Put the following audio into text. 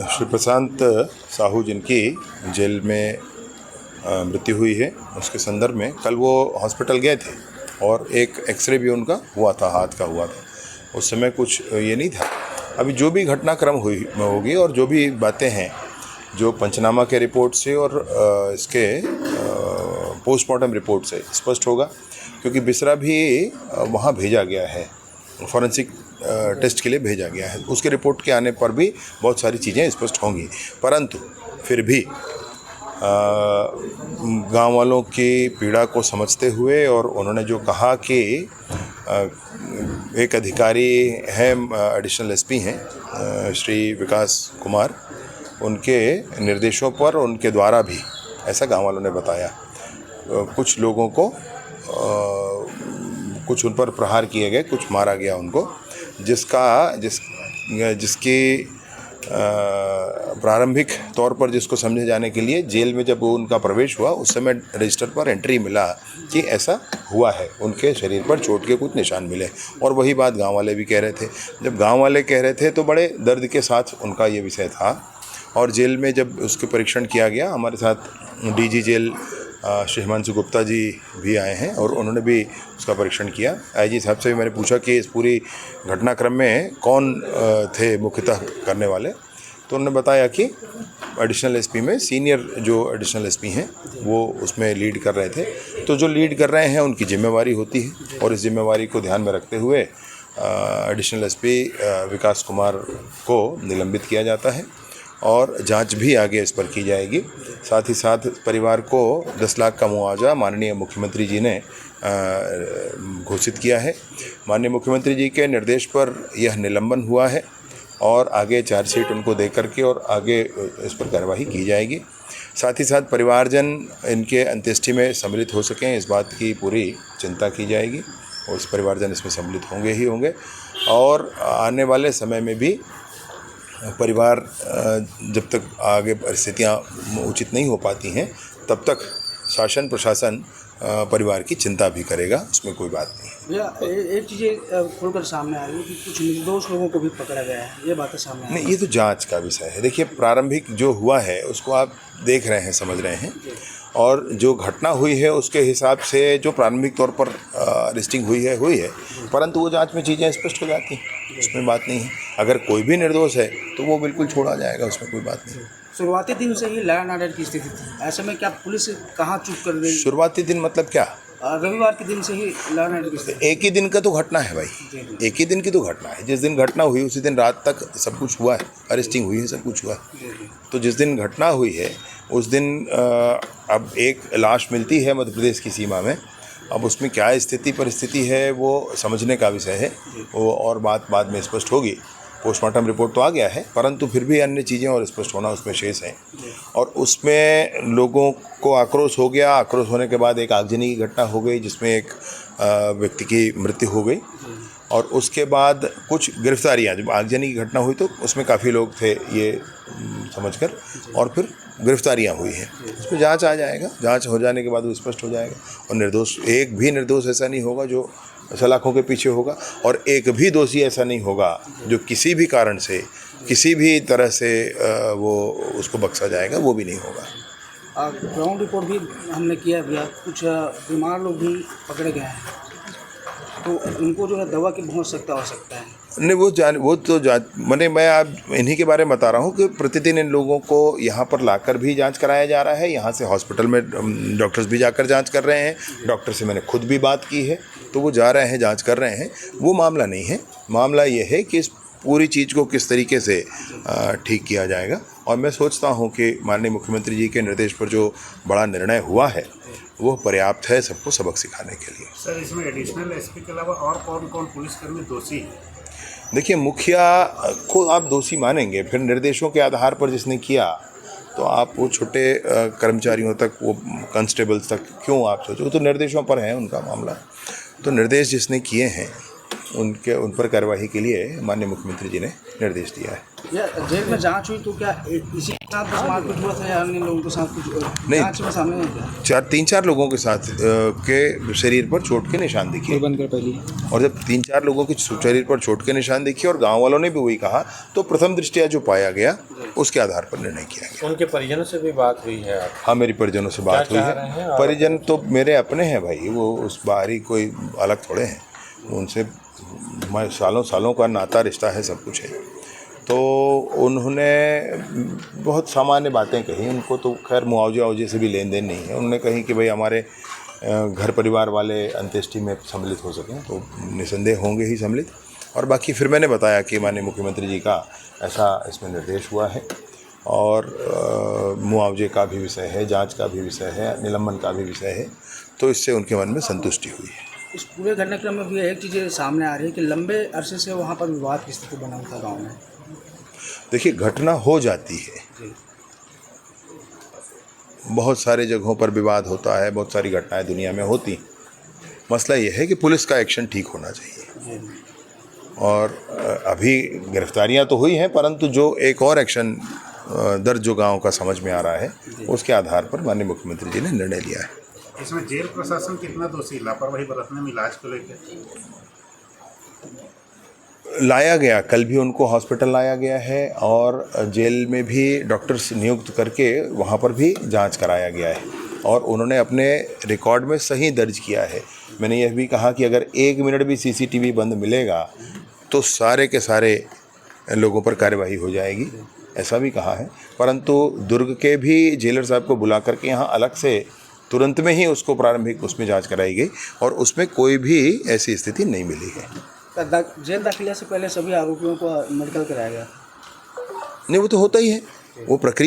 श्री प्रशांत साहू जिनकी जेल में मृत्यु हुई है, उसके संदर्भ में कल वो हॉस्पिटल गए थे और एक एक्सरे भी उनका हुआ था, हाथ का हुआ था। उस समय कुछ ये नहीं था। अभी जो भी घटनाक्रम होगी और जो भी बातें हैं, जो पंचनामा के रिपोर्ट से और इसके पोस्टमार्टम रिपोर्ट से स्पष्ट होगा, क्योंकि बिसरा भी वहाँ भेजा गया है, फॉरेंसिक टेस्ट के लिए भेजा गया है। उसके रिपोर्ट के आने पर भी बहुत सारी चीज़ें स्पष्ट होंगी, परंतु फिर भी गांव वालों की पीड़ा को समझते हुए और उन्होंने जो कहा कि एक अधिकारी हैं, एडिशनल एसपी हैं श्री विकास कुमार, उनके निर्देशों पर उनके द्वारा भी ऐसा गांव वालों ने बताया, कुछ लोगों को कुछ उन पर प्रहार किए गए, कुछ मारा गया उनको, जिसकी प्रारंभिक तौर पर जिसको समझे जाने के लिए जेल में जब उनका प्रवेश हुआ उस समय रजिस्टर पर एंट्री मिला कि ऐसा हुआ है, उनके शरीर पर चोट के कुछ निशान मिले। और वही बात गांव वाले भी कह रहे थे। जब गांव वाले कह रहे थे तो बड़े दर्द के साथ उनका ये विषय था। और जेल में जब उसके परीक्षण किया गया, हमारे साथ डीजी जेल श्री हिमांशु गुप्ता जी भी आए हैं और उन्होंने भी उसका परीक्षण किया। आईजी साहब से भी मैंने पूछा कि इस पूरी घटनाक्रम में कौन थे मुख्यतः करने वाले, तो उन्होंने बताया कि एडिशनल एसपी में सीनियर जो एडिशनल एसपी हैं वो उसमें लीड कर रहे थे। तो जो लीड कर रहे हैं उनकी जिम्मेवारी होती है और इस जिम्मेवारी को ध्यान में रखते हुए एडिशनल एसपी विकास कुमार को निलंबित किया जाता है और जांच भी आगे इस पर की जाएगी। साथ ही साथ परिवार को 10 लाख का मुआवजा माननीय मुख्यमंत्री जी ने घोषित किया है। माननीय मुख्यमंत्री जी के निर्देश पर यह निलंबन हुआ है और आगे चार्जशीट उनको दे करके और आगे इस पर कार्रवाई की जाएगी। साथ ही साथ परिवारजन इनके अंत्येष्टि में सम्मिलित हो सकें, इस बात की पूरी चिंता की जाएगी और इस परिवारजन इसमें सम्मिलित होंगे ही होंगे। और आने वाले समय में भी परिवार जब तक आगे परिस्थितियाँ उचित नहीं हो पाती हैं तब तक शासन प्रशासन परिवार की चिंता भी करेगा, उसमें कोई बात नहीं। भैया एक चीज़ें खुलकर सामने आ रही है कि कुछ निर्दोष लोगों को भी पकड़ा गया है, ये बातें सामने नहीं, ये तो जांच का विषय है। देखिए, प्रारंभिक जो हुआ है उसको आप देख रहे हैं, समझ रहे हैं, और जो घटना हुई है उसके हिसाब से जो प्रारंभिक तौर पर अरेस्टिंग हुई है, परंतु वो जांच में चीज़ें स्पष्ट हो जाती हैं, उसमें बात नहीं है। अगर कोई भी निर्दोष है तो वो बिल्कुल छोड़ा जाएगा, उसमें कोई बात नहीं। शुरुआती दिन से ही लॉ एंड ऑर्डर की स्थिति थी, ऐसे में क्या पुलिस कहाँ चूक कर रही? शुरुआती दिन मतलब क्या? रविवार के दिन से ही लॉ एंड ऑर्डर की स्थिति। एक ही दिन का तो घटना है भाई, एक ही दिन की तो घटना है। जिस दिन घटना हुई उसी दिन रात तक सब कुछ हुआ है, अरेस्टिंग हुई है, सब कुछ हुआ है। तो जिस दिन घटना हुई है उस दिन अब एक लाश मिलती है मध्य प्रदेश की सीमा में। अब उसमें क्या स्थिति परिस्थिति है वो समझने का विषय है, वो और बात बाद में स्पष्ट होगी। पोस्टमार्टम रिपोर्ट तो आ गया है, परंतु फिर भी अन्य चीज़ें और स्पष्ट होना उसमें शेष हैं। और उसमें लोगों को आक्रोश हो गया, आक्रोश होने के बाद एक आगजनी की घटना हो गई जिसमें एक व्यक्ति की मृत्यु हो गई और उसके बाद कुछ गिरफ्तारियां। जब आगजनी की घटना हुई तो उसमें काफ़ी लोग थे ये समझकर, और फिर गिरफ्तारियां हुई हैं। उसमें जांच आ जाएगा, जांच हो जाने के बाद वो स्पष्ट हो जाएगा और निर्दोष, एक भी निर्दोष ऐसा नहीं होगा जो सलाखों के पीछे होगा, और एक भी दोषी ऐसा नहीं होगा जो किसी भी कारण से किसी भी तरह से वो उसको बख्शा जाएगा, वो भी नहीं होगा। ग्राउंड रिपोर्ट भी हमने किया भैया, कुछ बीमार लोग भी पकड़े गए हैं, तो उनको जो है दवा की बहुत आवश्यकता हो सकता है। नहीं, मैं आप इन्हीं के बारे में बता रहा हूँ कि प्रतिदिन इन लोगों को यहाँ पर लाकर भी जांच कराया जा रहा है। यहाँ से हॉस्पिटल में डॉक्टर्स भी जाकर जांच कर रहे हैं। डॉक्टर से मैंने खुद भी बात की है, तो वो जा रहे हैं, जांच कर रहे हैं। वो मामला नहीं है, मामला ये है कि इस पूरी चीज़ को किस तरीके से ठीक किया जाएगा। और मैं सोचता हूँ कि माननीय मुख्यमंत्री जी के निर्देश पर जो बड़ा निर्णय हुआ है वो पर्याप्त है सबको सबक सिखाने के लिए। सर, इसमें एडिशनल एसपी के अलावा और कौन पुलिसकर्मी दोषी है? देखिए, मुखिया को आप दोषी मानेंगे, फिर निर्देशों के आधार पर जिसने किया, तो आप वो छोटे कर्मचारियों तक, वो कांस्टेबल्स तक क्यों आप सोचो? तो निर्देशों पर है उनका मामला। तो निर्देश जिसने किए हैं उन पर कार्रवाई के लिए माननीय मुख्यमंत्री जी ने निर्देश दिया है। या जेल में जांच हुई तो क्या इसी के साथ बस मारपीट हुआ था या अन्य लोगों के साथ कुछ नहीं। जांच में सामने नहीं क्या? 3-4 लोगों के साथ के शरीर पर चोट के निशान दिखे, और जब 3-4 लोगों के शरीर पर चोट के निशान दिखे और गांव वालों ने भी वही कहा, तो प्रथम दृष्टया जो पाया गया उसके आधार पर निर्णय किया गया। उनके परिजनों से भी बात हुई है आप? हाँ, मेरी परिजनों से बात हुई है। परिजन तो मेरे अपने हैं भाई, वो उस बाहरी कोई अलग थोड़े हैं, उनसे मैं सालों का नाता रिश्ता है, सब कुछ है। तो उन्होंने बहुत सामान्य बातें कही, उनको तो खैर मुआवजे से भी लेन देन नहीं है। उन्होंने कही कि भाई हमारे घर परिवार वाले अंत्येष्टि में सम्मिलित हो सकें, तो निसंदेह होंगे ही सम्मिलित। और बाकी फिर मैंने बताया कि माननीय मुख्यमंत्री जी का ऐसा इसमें निर्देश हुआ है, और मुआवजे का भी विषय है, जांच का भी विषय है, निलंबन का भी विषय है, तो इससे उनके मन में संतुष्टि हुई है। इस पूरे घटनाक्रम में भी एक चीज़ सामने आ रही है कि लंबे अरसे से वहाँ पर विवाद की स्थिति बना था गाँव में। देखिए, घटना हो जाती है, बहुत सारे जगहों पर विवाद होता है, बहुत सारी घटनाएं दुनिया में होती। मसला ये है कि पुलिस का एक्शन ठीक होना चाहिए, और अभी गिरफ्तारियां तो हुई हैं, परंतु जो एक और एक्शन दर्ज जो गांव का समझ में आ रहा है, उसके आधार पर माननीय मुख्यमंत्री जी ने निर्णय लिया है। इसमें जेल प्रशासन कितना दोषी, लापरवाही बरतने में इलाज को लेकर लाया गया, कल भी उनको हॉस्पिटल लाया गया है, और जेल में भी डॉक्टर्स नियुक्त करके वहाँ पर भी जांच कराया गया है, और उन्होंने अपने रिकॉर्ड में सही दर्ज किया है। मैंने यह भी कहा कि अगर 1 मिनट भी CCTV बंद मिलेगा तो सारे के सारे लोगों पर कार्रवाई हो जाएगी, ऐसा भी कहा है। परंतु दुर्ग के भी जेलर साहब को बुला करके यहाँ अलग से तुरंत में ही उसको प्रारंभिक उसमें जाँच कराई गई, और उसमें कोई भी ऐसी स्थिति नहीं मिली है। जेल दाखिले से पहले सभी आरोपियों को मेडिकल कराया गया? नहीं, वो तो होता ही है, वो प्रक्रिया